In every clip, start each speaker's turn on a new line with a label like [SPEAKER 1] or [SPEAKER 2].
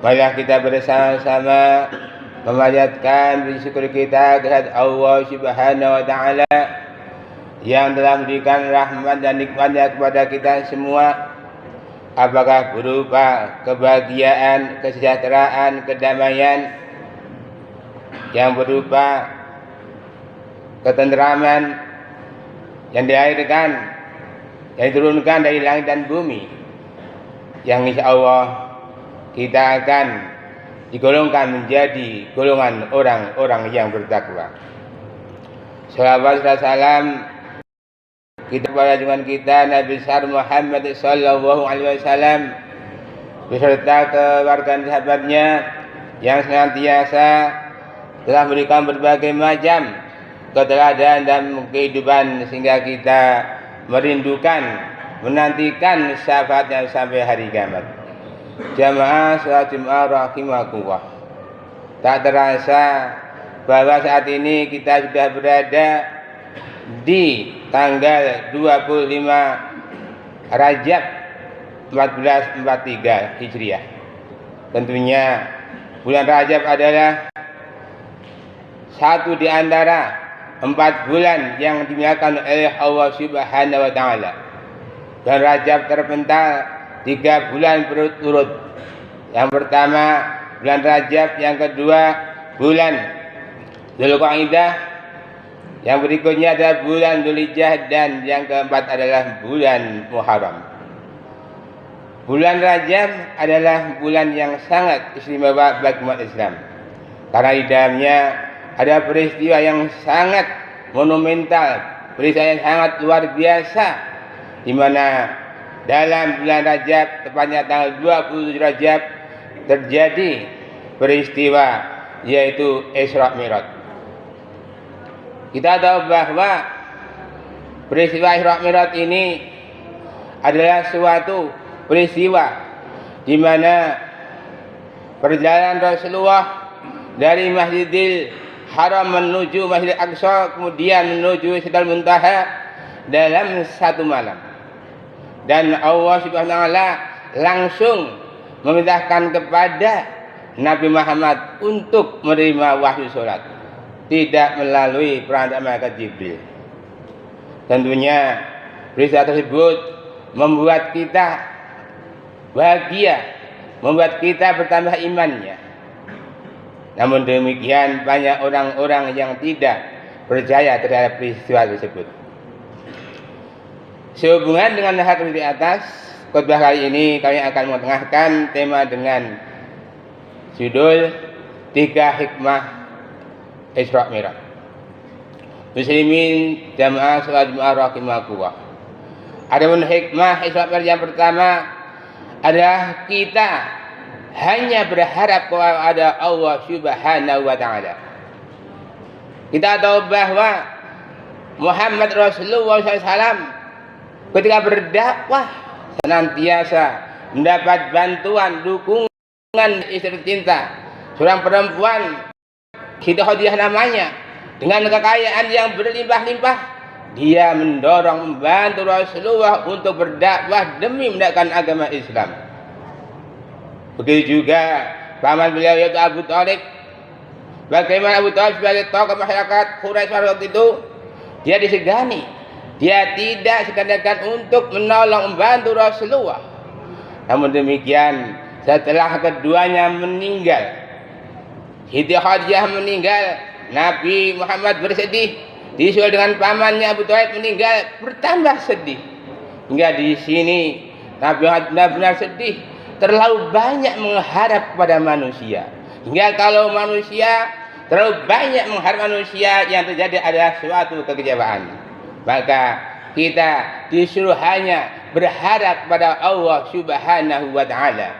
[SPEAKER 1] Marilah kita bersama-sama memanjatkan bersyukur kita kehadirat Allah Subhanahu wa taala yang telah memberikan rahmat dan nikmatnya kepada kita semua, apakah berupa kebahagiaan, kesejahteraan, kedamaian, yang berupa ketenteraman yang dilahirkan, yang diturunkan dari langit dan bumi, yang insya Allah kita akan digolongkan menjadi golongan orang-orang yang bertakwa. Salawat dan salam kita kepada junjungan kita Nabi besar Muhammad sallallahu alaihi wasallam beserta keluarga sahabatnya yang senantiasa telah memberikan berbagai macam keteladanan dan kehidupan sehingga kita merindukan, menantikan syafaatnya sampai hari kiamat. Jamaah salat Jumat rahimakumullah. Tak terasa bahwa saat ini kita sudah berada di tanggal 25 Rajab 1443 Hijriah. Tentunya bulan Rajab adalah satu di antara 4 bulan yang dimuliakan oleh Allah Subhanahu wa taala. Dan Rajab terpental 3 bulan berturut-turut. Yang pertama bulan Rajab, yang kedua bulan Dzulqa'dah, yang berikutnya adalah bulan Dzulhijjah, dan yang keempat adalah bulan Muharram. Bulan Rajab adalah bulan yang sangat istimewa bagi umat Islam, karena di dalamnya ada peristiwa yang sangat monumental, peristiwa yang sangat luar biasa, di mana dalam bulan Rajab, tepatnya tanggal 27 Rajab, terjadi peristiwa yaitu Isra Mi'raj. Kita tahu bahwa peristiwa Isra Mi'raj ini adalah suatu peristiwa di mana perjalanan Rasulullah dari Masjidil Haram menuju Masjidil Aqsa, kemudian menuju Sidratul Muntaha dalam satu malam. Dan Allah Subhanahu wa taala langsung memerintahkan kepada Nabi Muhammad untuk menerima wahyu salat, tidak melalui perantara malaikat Jibril. Tentunya peristiwa tersebut membuat kita bahagia, membuat kita bertambah imannya. Namun demikian banyak orang-orang yang tidak percaya terhadap peristiwa tersebut. Sehubungan dengan hal di atas, khotbah kali ini kami akan mengetengahkan tema dengan judul 3 hikmah Isra Mi'raj. Muslimin jamaah salat Jumat rahimakumullah. Adapun hikmah Isra Mi'raj yang pertama adalah kita hanya berharap kepada Allah Subhanahu wa taala. Kita tahu bahwa Muhammad Rasulullah SAW ketika berdakwah senantiasa mendapat bantuan, dukungan istri tercinta, seorang perempuan Siti Khadijah namanya, dengan kekayaan yang berlimpah-limpah. Dia mendorong, membantu Rasulullah untuk berdakwah demi menegakkan agama Islam. Begitu juga paman beliau yaitu Abu Thalib. Bagaimana Abu Thalib sebagai tokoh masyarakat Quraisy pada waktu itu, dia disegani, dia tidak segan-segan untuk menolong, membantu Rasulullah. Namun demikian, setelah keduanya meninggal, Siti Khadijah meninggal, Nabi Muhammad bersedih, disusul dengan pamannya Abu Thalib meninggal, bertambah sedih. Hingga di sini Nabi Muhammad benar-benar sedih, terlalu banyak mengharap kepada manusia. Hingga kalau manusia terlalu banyak mengharap manusia, yang terjadi adalah suatu kekecewaan. Maka kita disuruh hanya berharap pada Allah Subhanahu wa taala.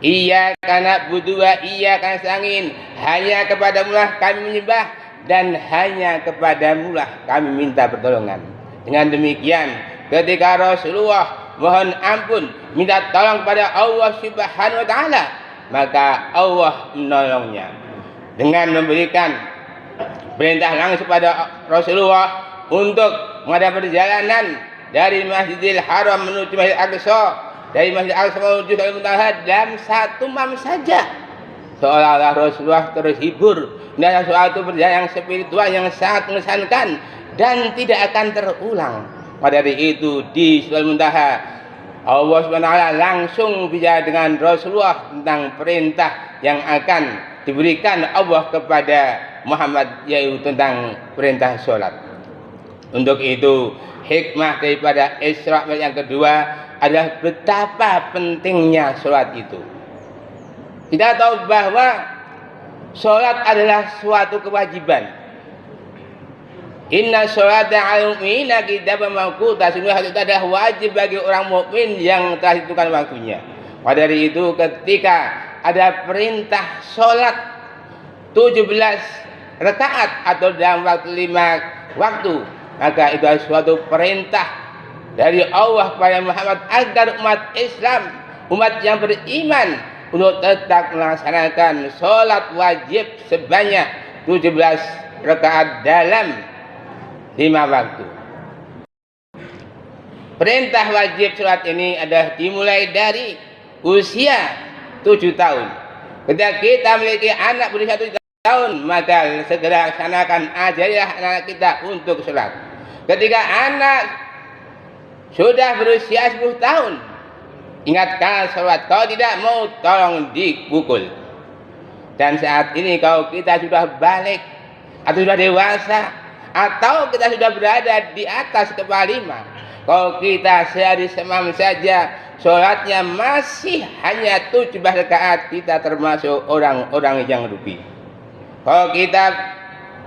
[SPEAKER 1] Iyyaka na'budu wa iyyaka nasta'in. Hanya kepadamulah kami menyembah dan hanya kepadamulah kami minta pertolongan. Dengan demikian, ketika Rasulullah mohon ampun, minta tolong pada Allah Subhanahu wa taala, maka Allah menolongnya dengan memberikan perintah langsung pada Rasulullah untuk mengadakan perjalanan dari Masjidil Haram menuju Masjidil Aqsa dari Masjid Al-Aqsa menuju Sidratul Muntaha dalam satu malam saja. Seolah-olah Rasulullah terhibur dengan suatu perjalanan yang spiritual yang sangat mengesankan dan tidak akan terulang. Pada hari itu di Sidratul Muntaha Allah Subhanahu wa taala langsung bicara dengan Rasulullah tentang perintah yang akan diberikan Allah kepada Muhammad, yaitu tentang perintah sholat. Untuk itu hikmah daripada Isra yang kedua adalah betapa pentingnya sholat itu. Kita tahu bahwa sholat adalah suatu kewajiban. Inna sholata 'alal mu'minina kitaban mawquta. Sesungguhnya itu adalah wajib bagi orang mukmin yang telah ditentukan waktunya. Pada hari itu ketika ada perintah sholat 17 rakaat atau dalam waktu 5 waktu, maka itu adalah suatu perintah dari Allah kepada Muhammad agar umat Islam, umat yang beriman, untuk tetap melaksanakan sholat wajib sebanyak 17 rakaat dalam 5 waktu. Perintah wajib sholat ini adalah dimulai dari usia 7 tahun. Ketika kita memiliki anak berusia 7 tahun, maka segera laksanakan, ajarilah anak kita untuk sholat. Ketika anak sudah berusia 10 tahun, ingatkan sholat. Kalau tidak mau, tolong dipukul. Dan saat ini kalau kita sudah balik atau sudah dewasa, atau kita sudah berada di atas kepala 5, kalau kita sehari semalam saja sholatnya masih hanya 17 rakaat, kita termasuk orang-orang yang rugi. Kalau kita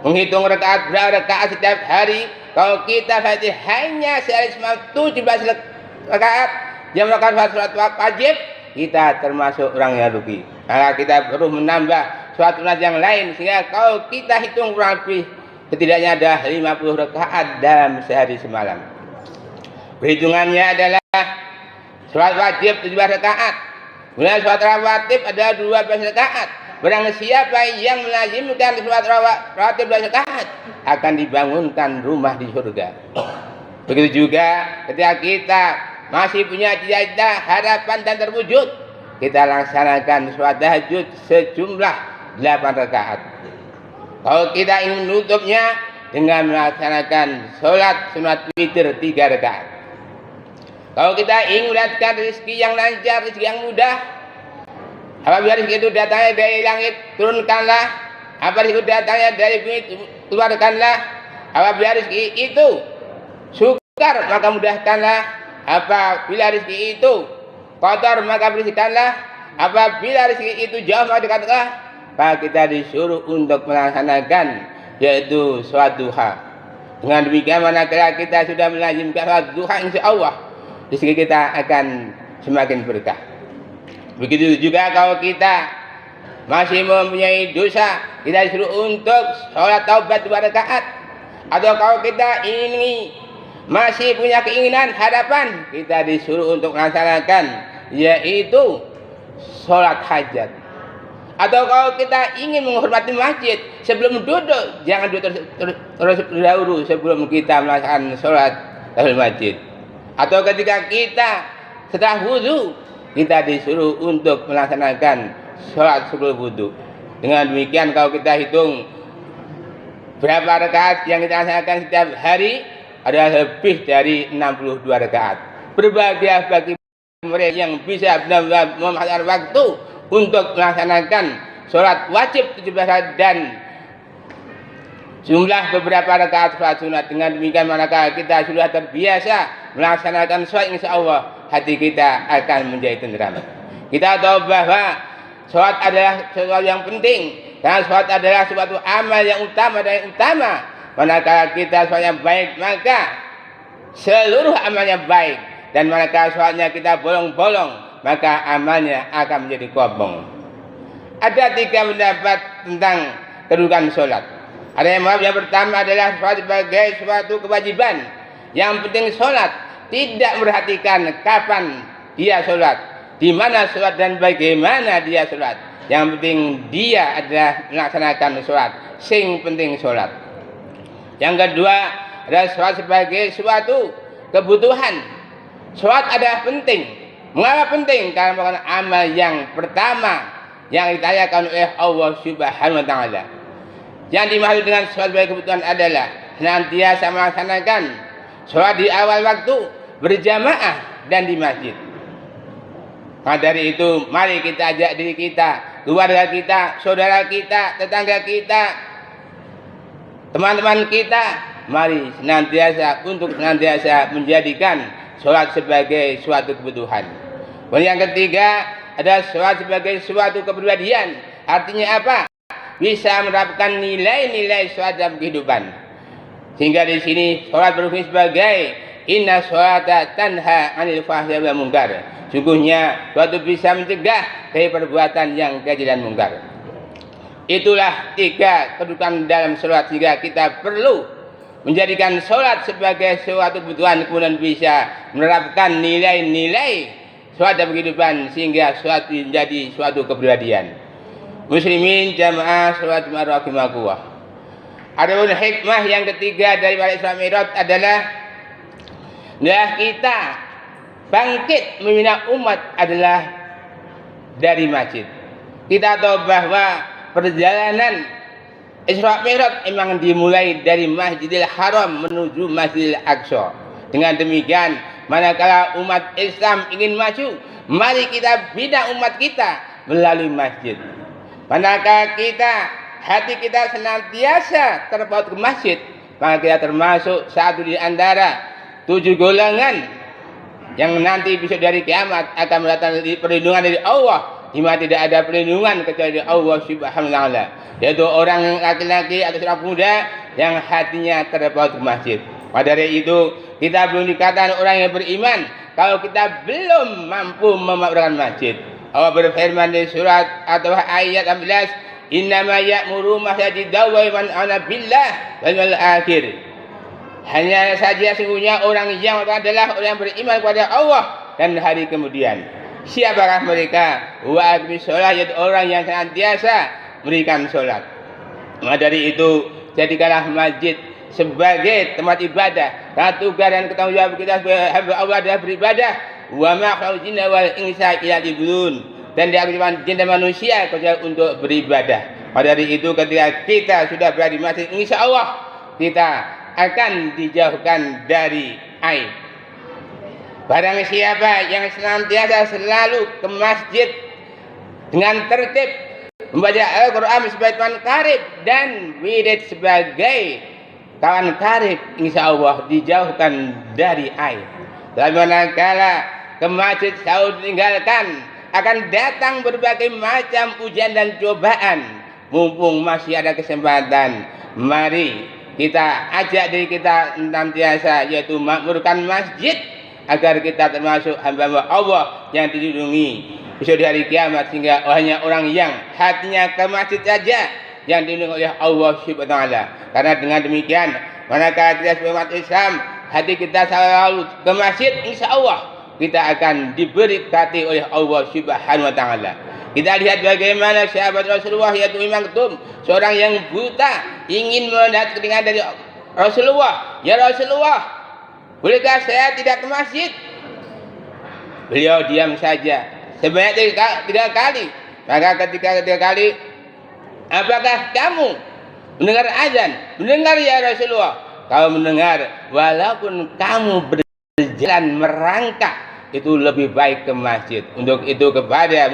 [SPEAKER 1] menghitung rakaat berapa rakaat setiap hari, kalau kita saja hanya sehari semalam 17 rakaat yang melakukan sholat wajib, kita termasuk orang yang rugi. Maka kita perlu menambah sholat sunat yang lain, sehingga kalau kita hitung kurang lebih setidaknya ada 50 rakaat dalam sehari semalam. Perhitungannya adalah sholat wajib 17 rakaat, kemudian sholat rawatib adalah 12 rakaat. Barang siapa yang melazimkan sholat rawatib 12 rakaat akan dibangunkan rumah di surga. Begitu juga ketika kita masih punya cita-cita, harapan dan terwujud, kita laksanakan sholat tahajud sejumlah 8 rakaat. Kalau kita ingin menutupnya dengan melaksanakan sholat sunat witir 3 rakaat. Kalau kita ingin mendapatkan rezeki yang lancar, rezeki yang mudah, apabila rezeki itu datangnya dari langit, turunkanlah. Apabila rezeki itu datangnya dari bumi, keluarkanlah. Apabila rezeki itu sukar, maka mudahkanlah. Apabila rezeki itu kotor, maka bersihkanlah. Apabila rezeki itu jauh, maka dekatkanlah. Maka kita disuruh untuk melaksanakan, yaitu sholat duha. Dengan demikian, manakala kita sudah melazimkan sholat duha, insya Allah rezeki kita akan semakin berkah. Begitu juga kalau kita masih mempunyai dosa, kita disuruh untuk sholat taubat 2 rakaat. Atau kalau kita ini masih punya keinginan, harapan, kita disuruh untuk melaksanakan, yaitu sholat hajat. Atau kalau kita ingin menghormati masjid, sebelum duduk, jangan duduk terus dahulu sebelum kita melaksanakan sholat tahiyyatul masjid. Atau ketika kita setelah wudhu, kita disuruh untuk melaksanakan sholat sebelum wudhu. Dengan demikian kalau kita hitung berapa rakaat yang kita laksanakan setiap hari, adalah lebih dari 62 rakaat. Berbahagia bagi mereka yang bisa benar-benar memanfaatkan waktu untuk melaksanakan sholat wajib 17 rakaat dan jumlah beberapa rakaat sholat sunat. Dengan demikian, manakala kita sudah terbiasa melaksanakan sholat, insya Allah hati kita akan menjadi tenteram. Kita tahu bahwa sholat adalah sesuatu yang penting, karena sholat adalah suatu amal yang utama dan yang utama. Manakala kita sholatnya baik, maka seluruh amalnya baik. Dan manakala sholatnya kita bolong-bolong, maka amalnya akan menjadi kobong. Ada 3 pendapat tentang kedudukan sholat. Ada yang pertama adalah sholat sebagai suatu kewajiban. Yang penting sholat, tidak memperhatikan kapan dia sholat, di mana sholat dan bagaimana dia sholat. Yang penting dia adalah melaksanakan sholat. Sing penting sholat. Yang kedua adalah sholat sebagai suatu kebutuhan. Sholat adalah penting, Mengapa penting? Karena merupakan amal yang pertama yang ditanyakan oleh Allah Subhanahu wa taala. Yang dimaksud dengan sholat sebagai kebutuhan adalah senantiasa melaksanakan sholat di awal waktu, berjamaah dan di masjid. Maka dari itu, mari kita ajak diri kita, keluarga kita, saudara kita, tetangga kita, teman-teman kita, mari senantiasa menjadikan sholat sebagai suatu kebutuhan. Kemudian yang ketiga adalah sholat sebagai suatu kepribadian. Artinya apa? Bisa menerapkan nilai-nilai sholat dalam kehidupan. Sehingga di sini sholat berfungsi sebagai inna sholata tanha 'anil fahsya'i wal munkar. Sungguhnya suatu bisa mencegah dari perbuatan yang keji dan munkar. Itulah tiga kedudukan dalam sholat, sehingga kita perlu menjadikan sholat sebagai suatu kebutuhan, kemudian bisa menerapkan nilai-nilai sholat dalam kehidupan sehingga sholat menjadi suatu kepribadian. Muslimin jamaah sholat rahimakumullah. Adapun hikmah yang ketiga dari Isra Mi'raj adalah kita bangkit membina umat adalah dari masjid. Kita tahu bahwa perjalanan Isra Mi'raj memang dimulai dari Masjidil Haram menuju Masjidil Aqsa. Dengan demikian, manakala umat Islam ingin maju, mari kita bina umat kita melalui masjid. Manakala hati kita senantiasa terpaut ke masjid, maka kita termasuk satu di antara 7 golongan yang nanti besok dari kiamat akan mendatangi perlindungan dari Allah, di mana tidak ada perlindungan kecuali dari Allah Subhanahu wa taala, yaitu orang laki-laki atau seorang pemuda yang hatinya terpaut ke masjid. Pada dari itu, kita belum dikatakan orang yang beriman kalau kita belum mampu memakmurkan masjid. Allah berfirman di surat atau ayat 11, innama ya'muru masajida wa man amana billah wal yawmil akhir. Hanya saja sesungguhnya orang yang adalah orang yang beriman kepada Allah dan hari kemudian. Siapakah mereka? Wa aqimis shalah, yaitu orang yang senantiasa memberikan sholat. Maka dari itu, jadikanlah masjid sebagai tempat ibadah. Karena tugas dan ketanggung jawab kita sebagai hamba Allah adalah beribadah. Wa ma khalaqal jinna wal insa illa liya'budun. Dan diaktifkan jin dan manusia kecuali untuk beribadah. Maka dari itu, ketika kita sudah berada di masjid, insya Allah kita akan dijauhkan dari aib. Barang siapa yang senantiasa selalu ke masjid dengan tertib, membaca Al-Quran sebagai teman karib dan wirid sebagai kawan karib, insya Allah dijauhkan dari aib. Dan manakala ke masjid selalu ditinggalkan, akan datang berbagai macam ujian dan cobaan. Mumpung masih ada kesempatan, mari kita ajak diri kita senantiasa yaitu makmurkan masjid agar kita termasuk hamba Allah yang dilindungi besok di hari kiamat, sehingga hanya orang yang hatinya ke masjid saja yang dilindungi oleh Allah Subhanahu wa taala. Karena dengan demikian, manakala kita sebagai umat Islam hati kita selalu ke masjid, insya Allah kita akan diberkati oleh Allah Subhanahu wa taala. Kita lihat bagaimana sahabat Rasulullah yaitu Imam Maktum, seorang yang buta, ingin mendapat keterangan dari Rasulullah. Ya Rasulullah, bolehkah saya tidak ke masjid? Beliau diam saja sebanyak 3 kali. Maka ketika 3 kali, apakah kamu mendengar azan? Mendengar ya Rasulullah. Kalau mendengar, walaupun kamu berjalan merangkak, itu lebih baik ke masjid. Untuk itu kepada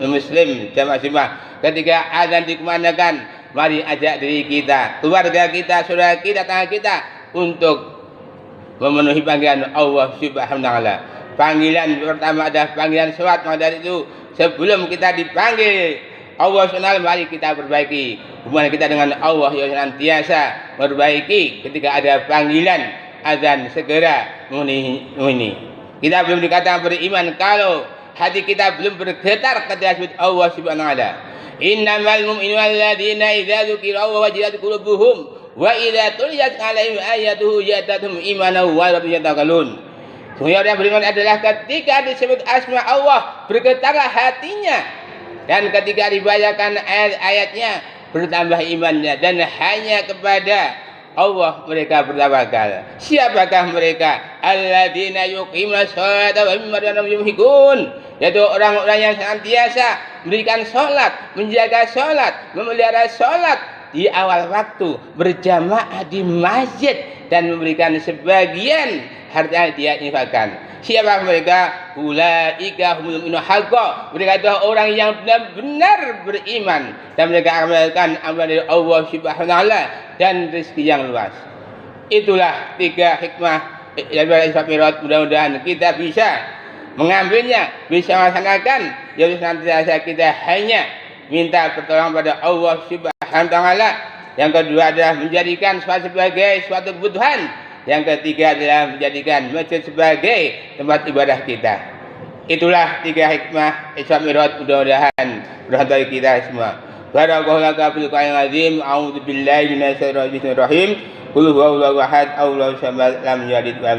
[SPEAKER 1] muslim jamaah, ketika azan dikumandangkan, mari ajak diri kita, keluarga kita, saudara kita, tetangga kita untuk memenuhi panggilan Allah Subhanahu wa taala. Panggilan pertama adalah panggilan sholat. Maka dari itu, sebelum kita dipanggil Allah Subhanahu wa taala, mari kita perbaiki hubungan kita dengan Allah yang senantiasa memperbaiki. Ketika ada panggilan azan, segera memenuhi. Kita belum dikatakan beriman kalau hati kita belum bergetar ketika disebut Allah Subhanahu wa taala. Innamal mu'minuna alladzina idza dzukira Allah wajilat qulubuhum wa idza tuliyat 'alaihim ayatuhu zadatuhum imanan wa rabbihim yatawakkalun. Sungguh orang beriman adalah ketika disebut asma Allah bergetarlah hatinya, dan ketika dibacakan ayat-ayatnya bertambah imannya, dan hanya kepada Allah mereka bertawakal. Siapakah mereka? Alladzina yuqimuna sholata wa mimma razaqnahum yunfiqun. Yaitu orang-orang yang senantiasa mendirikan sholat, menjaga sholat, memelihara sholat di awal waktu, berjamaah di masjid dan memberikan sebagian harta dia infakkan. Siapa mereka? Ulaika humul mu'minun haqqan. Mereka adalah orang yang benar-benar beriman dan mereka akan mendapatkan amalan dari Allah Subhanahu wa taala dan rezeki yang luas. Itulah 3 hikmah daripada Isra Mi'raj. Mudah-mudahan kita bisa mengambilnya, bisa melaksanakan. Jadi senantiasa kita hanya minta pertolongan pada Allah Subhanahu wa taala. Yang kedua adalah menjadikan sebagai suatu kebutuhan. Yang ketiga adalah menjadikan masjid sebagai tempat ibadah kita. Itulah 3 hikmah Isra Mi'raj. Mudah-mudahan bermanfaat bagi kita semua. Barakallahu laka fil Qur'anil azim. A'udzu billahi minasyaitonir rajim. Qul huwallahu ahad, Allahu samad, lam yalid wa lam